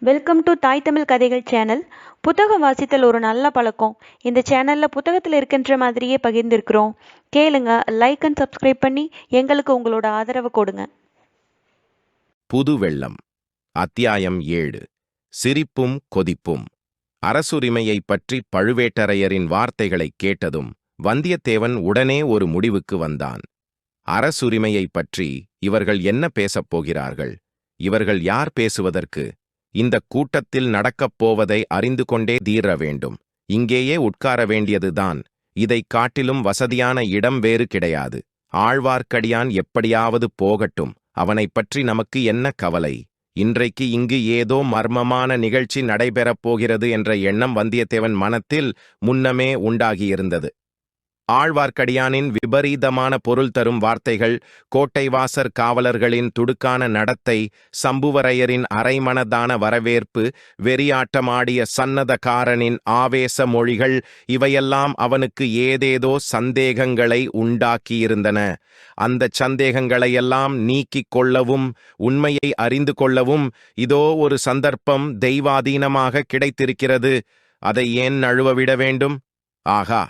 Welcome to தாய் தமிழ் கதைகள் channel. புத்தகம் வாசித்தல் ஒரு நல்ல பழக்கம். இந்த சேனலில் புத்தகத்தில் இருக்கின்ற மாதிரியே பகிர்ந்திருக்கிறோம். கேளுங்க, லைக் அண்ட் சப்ஸ்கிரைப் பண்ணி எங்களுக்கு உங்களோட ஆதரவு கொடுங்க. புது வெள்ளம். அத்தியாயம் 7. சிரிப்பும் கொதிப்பும். அரசுரிமையை பற்றி பழுவேட்டரையரின் வார்த்தைகளை கேட்டதும் வந்தியத்தேவன் உடனே ஒரு முடிவுக்கு வந்தான். அரசுரிமையை பற்றி இவர்கள் என்ன பேசப் போகிறார்கள்? இவர்கள் யார் பேசுவதற்கு? இந்த கூட்டத்தில் நடக்கப் போவதை அறிந்து கொண்டே தீர வேண்டும். இங்கேயே உட்கார வேண்டியதுதான். இதைக் காட்டிலும் வசதியான இடம் வேறு கிடையாது. ஆழ்வார்க்கடியான் எப்படியாவது போகட்டும். அவனைப் பற்றி நமக்கு என்ன கவலை? இன்றைக்கு இங்கு ஏதோ மர்மமான நிகழ்ச்சி நடைபெறப் போகிறது என்ற எண்ணம் வந்தியத்தேவன் மனத்தில் முன்னமே உண்டாகியிருந்தது. ஆழ்வார்க்கடியானின் விபரீதமான பொருள் தரும் வார்த்தைகள், கோட்டைவாசர் காவலர்களின் துடுக்கான நடத்தை, சம்புவரையரின் அரைமனதான வரவேற்பு, வெறியாட்டமாடிய சன்னதக்காரனின் ஆவேச மொழிகள், இவையெல்லாம் அவனுக்கு ஏதேதோ சந்தேகங்களை உண்டாக்கியிருந்தன. அந்தச் சந்தேகங்களையெல்லாம் நீக்கிக் கொள்ளவும் உண்மையை அறிந்து கொள்ளவும் இதோ ஒரு சந்தர்ப்பம் தெய்வாதீனமாக கிடைத்திருக்கிறது. அதை ஏன் நழுவவிட வேண்டும்? ஆகா,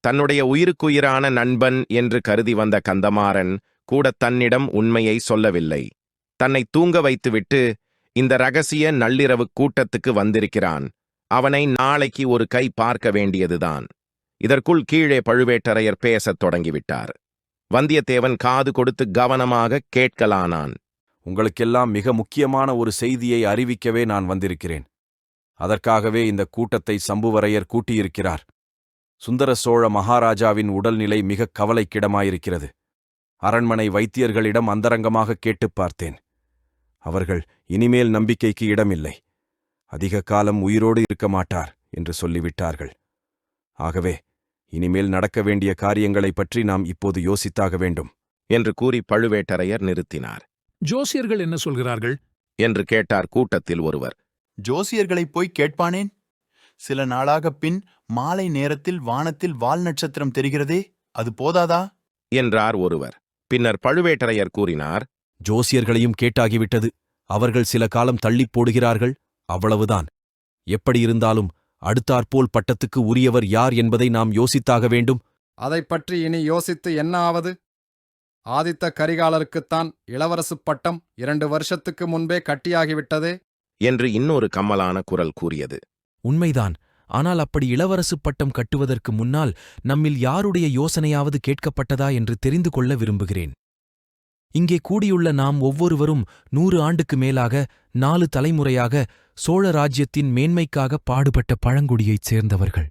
தன்னுடைய உயிருக்குயிரான நண்பன் என்று கருதி வந்த கந்தமாறன் கூட தன்னிடம் உண்மையை சொல்லவில்லை. தன்னை தூங்க வைத்துவிட்டு இந்த ரகசிய நள்ளிரவு கூட்டத்துக்கு வந்திருக்கிறான். அவனை நாளைக்கு ஒரு கை பார்க்க வேண்டியதுதான். இதற்குள் கீழே பழுவேட்டரையர் பேசத் தொடங்கிவிட்டார். வந்தியத்தேவன் காது கொடுத்து கவனமாக கேட்கலானான். உங்களுக்கெல்லாம் மிக முக்கியமான ஒரு செய்தியை அறிவிக்கவே நான் வந்திருக்கிறேன். அதற்காகவே இந்த கூட்டத்தை சம்புவரையர் கூட்டியிருக்கிறார். சுந்தர சோழ மகாராஜாவின் உடல்நிலை மிக கவலைக்கிடமாயிருக்கிறது. அரண்மனை வைத்தியர்களிடம் அந்தரங்கமாக கேட்டுப் பார்த்தேன். அவர்கள் இனிமேல் நம்பிக்கைக்கு இடமில்லை, அதிக காலம் உயிரோடு இருக்க மாட்டார் என்று சொல்லிவிட்டார்கள். ஆகவே இனிமேல் நடக்க வேண்டிய காரியங்களைப் பற்றி நாம் இப்போது யோசித்தாக வேண்டும் என்று கூறி பழுவேட்டரையர் நிறுத்தினார். ஜோசியர்கள் என்ன சொல்கிறார்கள் என்று கேட்டார் கூட்டத்தில் ஒருவர். ஜோசியர்களைப் போய் கேட்பானேன்? சில நாளாகப் பின் மாலை நேரத்தில் வானத்தில் வால் நட்சத்திரம் தெரிகிறதே, அது போதாதா என்றார் ஒருவர். பின்னர் பழுவேட்டரையர் கூறினார், ஜோசியர்களையும் கேட்டாகிவிட்டது. அவர்கள் சில காலம் தள்ளிப் போடுகிறார்கள், அவ்வளவுதான். எப்படியிருந்தாலும் அடுத்தாற்போல் பட்டத்துக்கு உரியவர் யார் என்பதை நாம் யோசித்தாக வேண்டும். அதைப் பற்றி இனி யோசித்து என்ன ஆவது? ஆதித்த கரிகாலருக்குத்தான் இளவரசுப் பட்டம் 2 வருஷத்துக்கு முன்பே கட்டியாகிவிட்டதே என்று இன்னொரு கம்மலான குரல் கூறியது. உண்மைதான். ஆனால் அப்படி இளவரசுப் பட்டம் கட்டுவதற்கு முன்னால் நம்மில் யாருடைய யோசனையாவது கேட்கப்பட்டதா என்று தெரிந்து கொள்ள விரும்புகிறேன். இங்கே கூடியுள்ள நாம் ஒவ்வொருவரும் 100 ஆண்டுக்கு மேலாக 4 தலைமுறையாக சோழ ராஜ்யத்தின் மேன்மைக்காக பாடுபட்ட பழங்குடியைச் சேர்ந்தவர்கள்.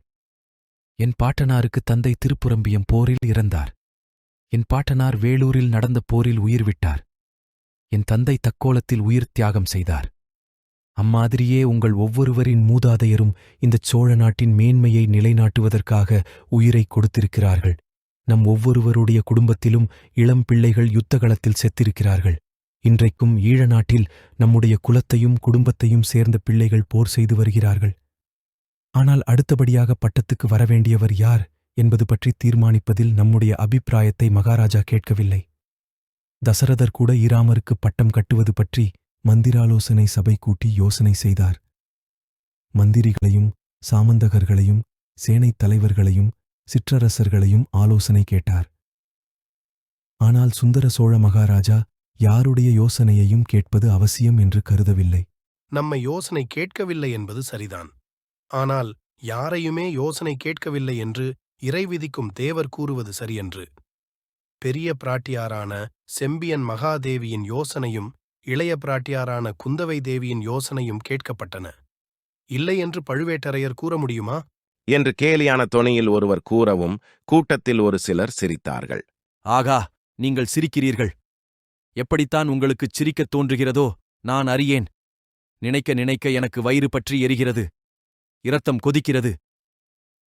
என் பாட்டனாருக்கு தந்தை திருப்புரம்பியம் போரில் இறந்தார். என் பாட்டனார் வேளூரில் நடந்த போரில் உயிர் விட்டார். என் தந்தை தக்கோலத்தில் உயிர் தியாகம் செய்தார். அம்மாதிரியே உங்கள் ஒவ்வொருவரின் மூதாதையரும் இந்தச் சோழ நாட்டின் மேன்மையை நிலைநாட்டுவதற்காக உயிரை கொடுத்திருக்கிறார்கள். நம் ஒவ்வொருவருடைய குடும்பத்திலும் இளம் பிள்ளைகள் யுத்தகளத்தில் செத்திருக்கிறார்கள். இன்றைக்கும் ஈழ நாட்டில் நம்முடைய குலத்தையும் குடும்பத்தையும் சேர்ந்த பிள்ளைகள் போர் செய்து வருகிறார்கள். ஆனால் அடுத்தபடியாக பட்டத்துக்கு வரவேண்டியவர் யார் என்பது பற்றி தீர்மானிப்பதில் நம்முடைய அபிப்பிராயத்தை மகாராஜா கேட்கவில்லை. தசரதர் கூட இராமருக்கு பட்டம் கட்டுவது பற்றி மந்திராலோசனை சபை கூட்டி யோசனை செய்தார். மந்திரிகளையும் சாமந்தகர்களையும் சேனைத் தலைவர்களையும் சிற்றரசர்களையும் ஆலோசனை கேட்டார். ஆனால் சுந்தர சோழ மகாராஜா யாருடைய யோசனையையும் கேட்பது அவசியம் என்று கருதவில்லை. நம்மை யோசனை கேட்கவில்லை என்பது சரிதான். ஆனால் யாரையுமே யோசனை கேட்கவில்லை என்று இறை விதிக்கும் தேவர் கூறுவது சரியன்று. பெரிய பிராட்டியாரான செம்பியன் மகாதேவியின் யோசனையும் இளைய பிராட்டியாரான குந்தவை தேவியின் யோசனையும் கேட்கப்பட்டன. இல்லை என்று பழுவேட்டரையர் கூற முடியுமா என்று கேலியான தொனியில் ஒருவர் கூறவும் கூட்டத்தில் ஒரு சிலர் சிரித்தார்கள். ஆகா, நீங்கள் சிரிக்கிறீர்கள். எப்படித்தான் உங்களுக்குச் சிரிக்கத் தோன்றுகிறதோ நான் அறியேன். நினைக்க நினைக்க எனக்கு வயிறு பற்றி எரிகிறது, இரத்தம் கொதிக்கிறது.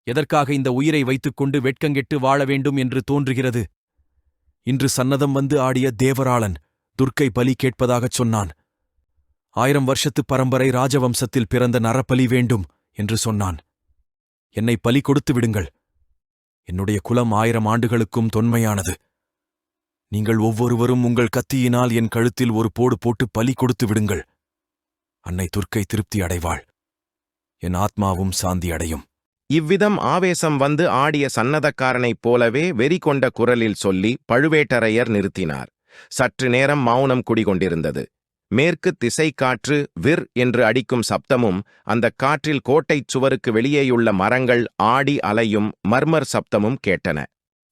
எதற்காக இந்த உயிரை வைத்துக்கொண்டு வெட்கங்கெட்டு வாழ வேண்டும் என்று தோன்றுகிறது. இன்று சன்னதம் வந்து ஆடிய தேவராளன் துர்க்கை பலி கேட்பதாகச் சொன்னான். 1000 வருஷத்து பரம்பரை ராஜவம்சத்தில் பிறந்த நரபலி வேண்டும் என்று சொன்னான். என்னை பலி கொடுத்து விடுங்கள். என்னுடைய குலம் 1000 ஆண்டுகளுக்கும் தொன்மையானது. நீங்கள் ஒவ்வொருவரும் உங்கள் கத்தியினால் என் கழுத்தில் ஒரு போடு போட்டு பலி கொடுத்து விடுங்கள். அன்னை துர்க்கை திருப்தி அடைவாள். என் ஆத்மாவும் சாந்தி அடையும். இவ்விதம் ஆவேசம் வந்து ஆடிய சன்னதக்காரனைப் போலவே வெறி கொண்ட குரலில் சொல்லி பழுவேட்டரையர் நிறுத்தினார். சற்று நேரம் மௌனம் குடிகொண்டிருந்தது. மேற்கு திசை காற்று விர் என்று அடிக்கும் சப்தமும், அந்தக் காற்றில் கோட்டைச் சுவருக்கு வெளியேயுள்ள மரங்கள் ஆடி அலையும் மர்மர் சப்தமும் கேட்டன.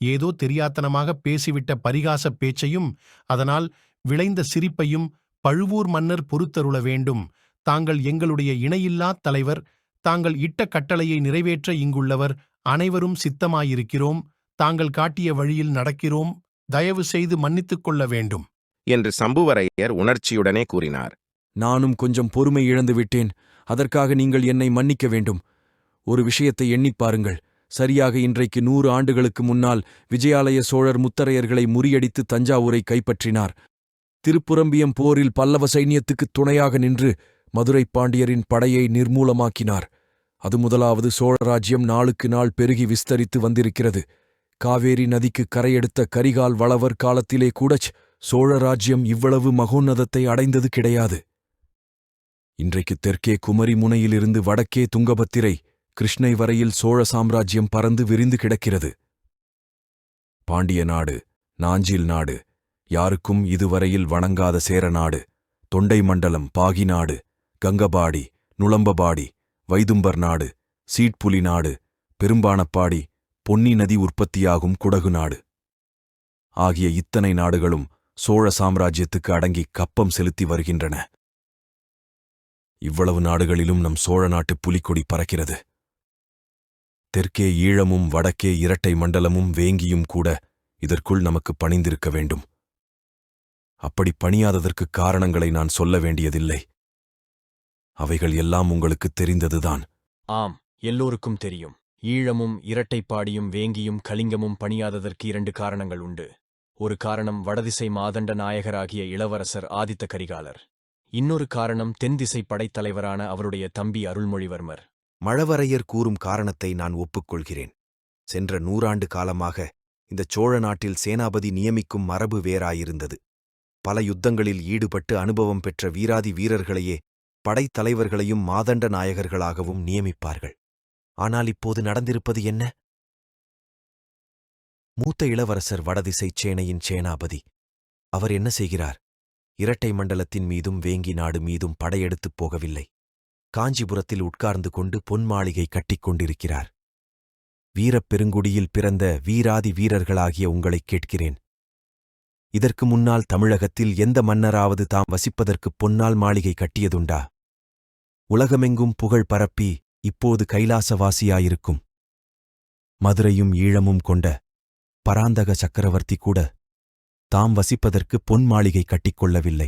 ஏதோ தெரியாத்தனமாக பேசிவிட்ட பரிகாசப் பேச்சையும் அதனால் விளைந்த சிரிப்பையும் பழுவூர் மன்னர் பொறுத்தருள வேண்டும். தாங்கள் எங்களுடைய இணையில்லாத் தலைவர். தாங்கள் இட்ட கட்டளையை நிறைவேற்ற இங்குள்ளவர் அனைவரும் சித்தமாயிருக்கிறோம். தாங்கள் காட்டிய வழியில் நடக்கிறோம். தயவு செய்து மன்னித்துக் கொள்ள வேண்டும் என்று சம்புவரையர் உணர்ச்சியுடனே கூறினார். நானும் கொஞ்சம் பொறுமை இழந்து விட்டேன். அதற்காக நீங்கள் என்னை மன்னிக்க வேண்டும். ஒரு விஷயத்தை எண்ணிப் பாருங்கள். சரியாக இன்றைக்கு 100 ஆண்டுகளுக்கு முன்னால் விஜயாலய சோழர் முத்தரையர்களை முறியடித்து தஞ்சாவூரை கைப்பற்றினார். திருப்புரம்பியம் போரில் பல்லவ சைன்யத்துக்குத் துணையாக நின்று மதுரை பாண்டியரின் படையை நிர்மூலமாக்கினார். அது முதலாவது சோழராஜ்யம் நாளுக்கு நாள் பெருகி விஸ்தரித்து வந்திருக்கிறது. காவேரி நதிக்கு கரையெடுத்த கரிகால் வளவர் காலத்திலே கூடச் சோழராஜ்யம் இவ்வளவு மகோன்னதத்தை அடைந்தது கிடையாது. இன்றைக்கு தெற்கே குமரி முனையிலிருந்து வடக்கே துங்கபத்திரை, கிருஷ்ணை வரையில் சோழ சாம்ராஜ்யம் பறந்து விரிந்து கிடக்கிறது. பாண்டிய நாடு, நாஞ்சில் நாடு, யாருக்கும் இதுவரையில் வணங்காத சேர நாடு, தொண்டை மண்டலம், பாகி நாடு, கங்கபாடி, நுளம்பபாடி, வைதும்பர் நாடு, சீட்புலி நாடு, பெரும்பாணப்பாடி, பொன்னி நதி உற்பத்தியாகும் குடகு நாடு ஆகிய இத்தனை நாடுகளும் சோழ சாம்ராஜ்யத்துக்கு அடங்கி கப்பம் செலுத்தி வருகின்றன. இவ்வளவு நாடுகளிலும் நம் சோழ நாட்டு புலிக்கொடி பறக்கிறது. தெற்கே ஈழமும் வடக்கே இரட்டை மண்டலமும் வேங்கியும் கூட இதற்குள் நமக்கு பணிந்திருக்க வேண்டும். அப்படி பணியாததற்குக் காரணங்களை நான் சொல்ல வேண்டியதில்லை. அவைகள் எல்லாம் உங்களுக்குத் தெரிந்ததுதான். ஆம், எல்லோருக்கும் தெரியும். ஈழமும் இரட்டைப்பாடியும் வேங்கியும் கலிங்கமும் பணியாததற்கு 2 காரணங்கள் உண்டு. ஒரு காரணம் வடதிசை மாதண்ட நாயகராகிய இளவரசர் ஆதித்த கரிகாலர். இன்னொரு காரணம் தென்திசை படைத்தலைவரான அவருடைய தம்பி அருள்மொழிவர்மர். மழவரையர் கூறும் காரணத்தை நான் ஒப்புக்கொள்கிறேன். சென்ற 100 ஆண்டு காலமாக இந்த சோழ நாட்டில் சேனாபதி நியமிக்கும் மரபு வேறாயிருந்தது. பல யுத்தங்களில் ஈடுபட்டு அனுபவம் பெற்ற வீராதி வீரர்களையே படைத்தலைவர்களையும் மாதண்ட நாயகர்களாகவும் நியமிப்பார்கள். ஆனால் இப்போது நடந்திருப்பது என்ன? மூத்த இளவரசர் வடதிசைச் சேனையின் சேனாபதி. அவர் என்ன செய்கிறார்? இரட்டை மண்டலத்தின் மீதும் வேங்கி நாடு மீதும் படையெடுத்துப் போகவில்லை. காஞ்சிபுரத்தில் உட்கார்ந்து கொண்டு பொன் மாளிகை கட்டிக் கொண்டிருக்கிறார். வீரப் பெருங்குடியில் பிறந்த வீராதி வீரர்களாகிய உங்களைக் கேட்கிறேன். இதற்கு முன்னால் தமிழகத்தில் எந்த மன்னராவது தாம் வசிப்பதற்குப் பொன்னால் மாளிகை கட்டியதுண்டா? உலகமெங்கும் புகழ் பரப்பி இப்போது கைலாசவாசியாயிருக்கும் மதுரையும் ஈழமும் கொண்ட பராந்தக சக்கரவர்த்தி கூட தாம் வசிப்பதற்கு பொன் மாளிகை கட்டிக்கொள்ளவில்லை.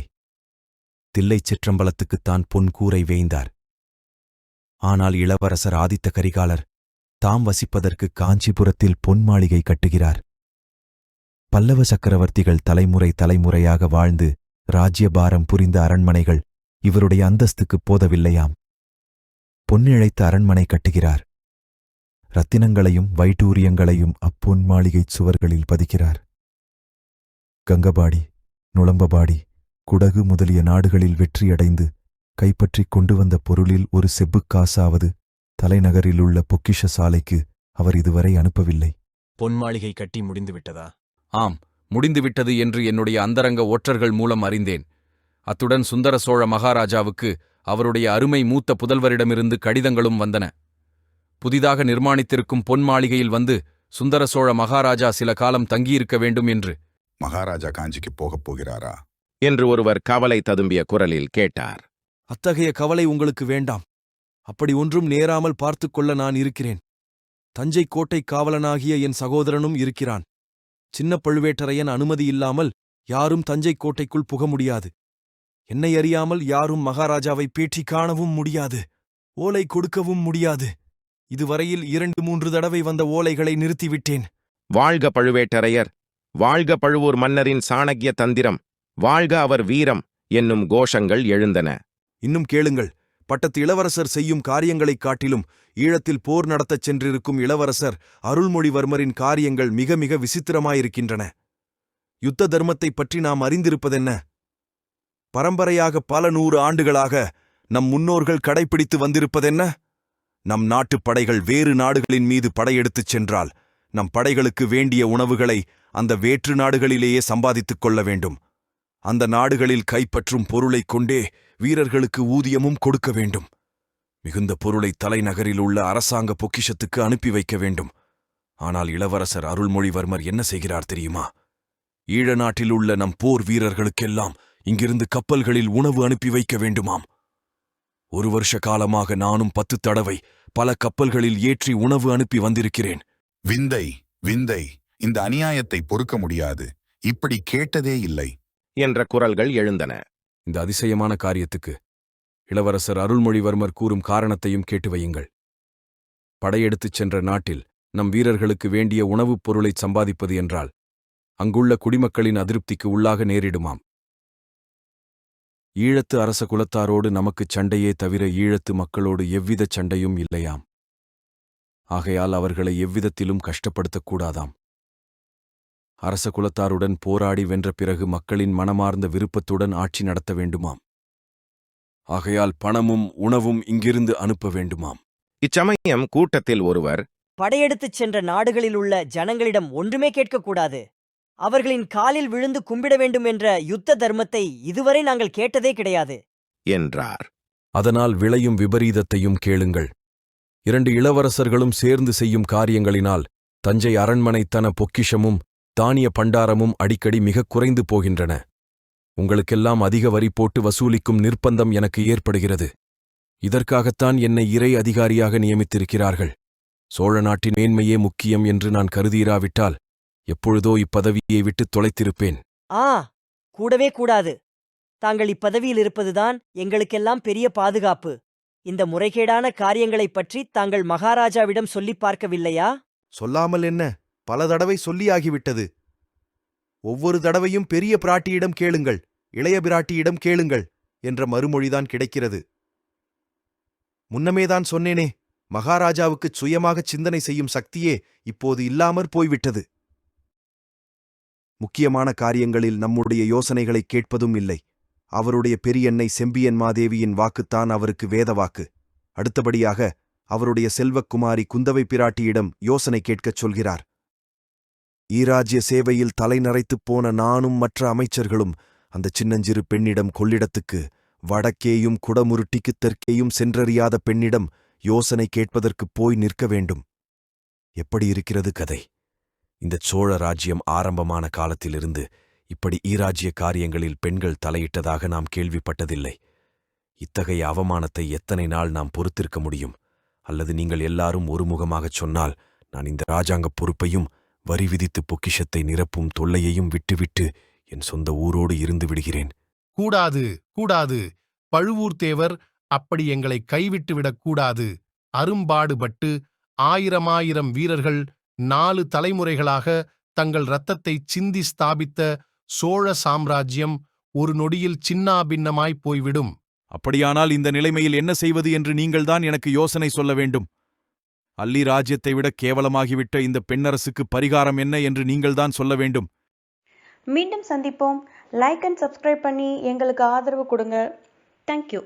தில்லைச் சிற்றம்பலத்துக்குத்தான் பொன் கூரை வேய்ந்தார். ஆனால் இளவரசர் ஆதித்த கரிகாலர் தாம் வசிப்பதற்கு காஞ்சிபுரத்தில் பொன் மாளிகை கட்டுகிறார். பல்லவ சக்கரவர்த்திகள் தலைமுறை தலைமுறையாக வாழ்ந்து ராஜ்யபாரம் புரிந்த அரண்மனைகள் இவருடைய அந்தஸ்துக்குப் போதவில்லையாம். பொன்னிழைத்த அரண்மனை கட்டுகிறார். ரத்தினங்களையும் வைடூரியங்களையும் அப்பொன் மாளிகைச் சுவர்களில் பதிக்கிறார். கங்கபாடி, நுளம்பபாடி, குடகு முதலிய நாடுகளில் வெற்றியடைந்து கைப்பற்றிக் கொண்டு வந்த பொருளில் ஒரு செப்புக்காசாவது தலைநகரிலுள்ள பொக்கிஷ சாலைக்கு அவர் இதுவரை அனுப்பவில்லை. பொன்மாளிகை கட்டி முடிந்துவிட்டதா? ஆம், முடிந்துவிட்டது என்று என்னுடைய அந்தரங்க ஒற்றர்கள் மூலம் அறிந்தேன். அத்துடன் சுந்தர சோழ மகாராஜாவுக்கு அவருடைய அருமை மூத்த புதல்வரிடமிருந்து கடிதங்களும் வந்தன. புதிதாக நிர்மாணித்திருக்கும் பொன் மாளிகையில் வந்து சுந்தர சோழ மகாராஜா சில காலம் தங்கியிருக்க வேண்டும் என்று. மகாராஜா காஞ்சிக்கு போகப் போகிறாரா என்று ஒருவர் கவலை ததும்பிய குரலில் கேட்டார். அத்தகைய கவலை உங்களுக்கு வேண்டாம். அப்படி ஒன்றும் நேராமல் பார்த்துக் கொள்ள நான் இருக்கிறேன். தஞ்சை கோட்டை காவலனாகிய என் சகோதரனும் இருக்கிறான். சின்ன பழுவேட்டரையன் அனுமதியில்லாமல் யாரும் தஞ்சை கோட்டைக்குள் புக முடியாது. என்னை அறியாமல் யாரும் மகாராஜாவை பேட்டி காணவும் முடியாது. ஓலை கொடுக்கவும் முடியாது. இதுவரையில் 2-3 தடவை வந்த ஓலைகளை நிறுத்திவிட்டேன். வாழ்க பழுவேட்டரையர், வாழ்க பழுவூர் மன்னரின் சாணக்கிய தந்திரம், வாழ்க அவர் வீரம் என்னும் கோஷங்கள் எழுந்தன. இன்னும் கேளுங்கள். பட்டத்து இளவரசர் செய்யும் காரியங்களைக் காட்டிலும் ஈழத்தில் போர் நடத்தச் சென்றிருக்கும் இளவரசர் அருள்மொழிவர்மரின் காரியங்கள் மிக மிக விசித்திரமாயிருக்கின்றன. யுத்த தர்மத்தைப் பற்றி நாம் அறிந்திருப்பதென்ன? பரம்பரையாக பல 100 ஆண்டுகளாக நம் முன்னோர்கள் கடைப்பிடித்து வந்திருப்பதென்ன? நம் நாட்டுப் படைகள் வேறு நாடுகளின் மீது படையெடுத்துச் சென்றால் நம் படைகளுக்கு வேண்டிய உணவுகளை அந்த வேற்று நாடுகளிலேயே சம்பாதித்துக் கொள்ள வேண்டும். அந்த நாடுகளில் கைப்பற்றும் பொருளைக் கொண்டே வீரர்களுக்கு ஊதியமும் கொடுக்க வேண்டும். மிகுந்த பொருளை தலைநகரில் உள்ள அரசாங்க பொக்கிஷத்துக்கு அனுப்பி வைக்க வேண்டும். ஆனால் இளவரசர் அருள்மொழிவர்மர் என்ன செய்கிறார் தெரியுமா? ஈழ நாட்டில் உள்ள நம் போர் வீரர்களுக்கெல்லாம் இங்கிருந்து கப்பல்களில் உணவு அனுப்பி வைக்க வேண்டுமாம். 1 வருஷ காலமாக நானும் 10 தடவை பல கப்பல்களில் ஏற்றி உணவு அனுப்பி வந்திருக்கிறேன். விந்தை விந்தை, இந்த அநியாயத்தை பொறுக்க முடியாது. இப்படி கேட்டதே இல்லை என்ற குரல்கள் எழுந்தன. இந்த அதிசயமான காரியத்துக்கு இளவரசர் அருள்மொழிவர்மர் கூறும் காரணத்தையும் கேட்டு வையுங்கள். படையெடுத்துச் சென்ற நாட்டில் நம் வீரர்களுக்கு வேண்டிய உணவுப் பொருளை சம்பாதிப்பது என்றால் அங்குள்ள குடிமக்களின் அதிருப்திக்கு உள்ளாக நேரிடுமாம். ஈழத்து அரச குலத்தாரோடு நமக்குச் சண்டையே தவிர ஈழத்து மக்களோடு எவ்விதச் சண்டையும் இல்லையாம். ஆகையால் அவர்களை எவ்விதத்திலும் கஷ்டப்படுத்தக்கூடாதாம். அரச குலத்தாருடன் போராடி வென்ற பிறகு மக்களின் மனமார்ந்த விருப்பத்துடன் ஆட்சி நடத்த வேண்டுமாம். ஆகையால் பணமும் உணவும் இங்கிருந்து அனுப்ப வேண்டுமாம். இச்சமயம் கூட்டத்தில் ஒருவர், படையெடுத்துச் சென்ற நாடுகளில் உள்ள ஜனங்களிடம் ஒன்றுமே கேட்கக்கூடாது. அவர்களின் காலில் விழுந்து கும்பிட வேண்டும் என்ற யுத்த தர்மத்தை இதுவரை நாங்கள் கேட்டதே கிடையாது என்றார். அதனால் விளையும் விபரீதத்தையும் கேளுங்கள். 2 இளவரசர்களும் சேர்ந்து செய்யும் காரியங்களினால் தஞ்சை அரண்மனைத்தன பொக்கிஷமும் தானிய பண்டாரமும் அடிக்கடி மிகக் குறைந்து போகின்றன. உங்களுக்கெல்லாம் அதிக வரி போட்டு வசூலிக்கும் நிர்பந்தம் எனக்கு ஏற்படுகிறது. இதற்காகத்தான் என்னை இறை அதிகாரியாக நியமித்திருக்கிறார்கள். சோழ நாட்டின் மேன்மையே முக்கியம் என்று நான் கருதியிராவிட்டால் எப்பொழுதோ இப்பதவியை விட்டுத் தொலைத்திருப்பேன். கூடவே கூடாது. தாங்கள் இப்பதவியில் இருப்பதுதான் எங்களுக்கெல்லாம் பெரிய பாதுகாப்பு. இந்த முறைகேடான காரியங்களைப் பற்றி தாங்கள் மகாராஜாவிடம் சொல்லிப் பார்க்கவில்லையா? சொல்லாமல் என்ன, பல தடவை சொல்லியாகிவிட்டது. ஒவ்வொரு தடவையும் பெரிய பிராட்டியிடம் கேளுங்கள், இளைய பிராட்டியிடம் கேளுங்கள் என்ற மறுமொழிதான் கிடைக்கிறது. முன்னமேதான் சொன்னேனே, மகாராஜாவுக்குச் சுயமாகச் சிந்தனை செய்யும் சக்தியே இப்போது இல்லாமற் போய்விட்டது. முக்கியமான காரியங்களில் நம்முடைய யோசனைகளைக் கேட்பதும் இல்லை. அவருடைய பெரியன்னை செம்பியன் மாதேவியின் வாக்குத்தான் அவருக்கு வேத வாக்கு. அடுத்தபடியாக அவருடைய செல்வக்குமாரி குந்தவை பிராட்டியிடம் யோசனை கேட்கச் சொல்கிறார். ஈராஜ்ய சேவையில் தலைநரைத்துப் போன நானும் மற்ற அமைச்சர்களும் அந்த சின்னஞ்சிறு பெண்ணிடம் கொள்ளிடத்துக்கு வடக்கேயும் குடமுருட்டிக்குத் தெற்கேயும் சென்றறியாத பெண்ணிடம் யோசனை கேட்பதற்குப் போய் நிற்க வேண்டும். எப்படி இருக்கிறது கதை? இந்தச் சோழ ராஜ்யம் ஆரம்பமான காலத்திலிருந்து இப்படி ஈராஜ்ய காரியங்களில் பெண்கள் தலையிட்டதாக நாம் கேள்விப்பட்டதில்லை. இத்தகைய அவமானத்தை எத்தனை நாள் நாம் பொறுத்திருக்க முடியும்? அல்லது நீங்கள் எல்லாரும் ஒருமுகமாகச் சொன்னால் நான் இந்த ராஜாங்கப் பொறுப்பையும் வரி விதித்து பொக்கிஷத்தை நிரப்பும் தொல்லையையும் விட்டுவிட்டு என் சொந்த ஊரோடு இருந்து விடுகிறேன். கூடாது கூடாது, பழுவூர்தேவர் அப்படி எங்களை கைவிட்டுவிடக் கூடாது. அரும்பாடுபட்டு 1000 வீரர்கள் 4 தலைமுறைகளாக தங்கள் இரத்தத்தைச் சிந்தி ஸ்தாபித்த சோழ சாம்ராஜ்யம் ஒரு நொடியில் சின்னாபின்னமாய்ப் போய்விடும். அப்படியானால் இந்த நிலைமையில் என்ன செய்வது என்று நீங்கள்தான் எனக்கு யோசனை சொல்ல வேண்டும். அல்லி ராஜ்யத்தை விட கேவலமாகிவிட்ட இந்த பெண்ணரசுக்கு பரிகாரம் என்ன என்று நீங்கள்தான் சொல்ல வேண்டும். மீண்டும் சந்திப்போம். லைக் அண்ட் சப்ஸ்கிரைப் பண்ணி எங்களுக்கு ஆதரவு கொடுங்க. தேங்க்யூ.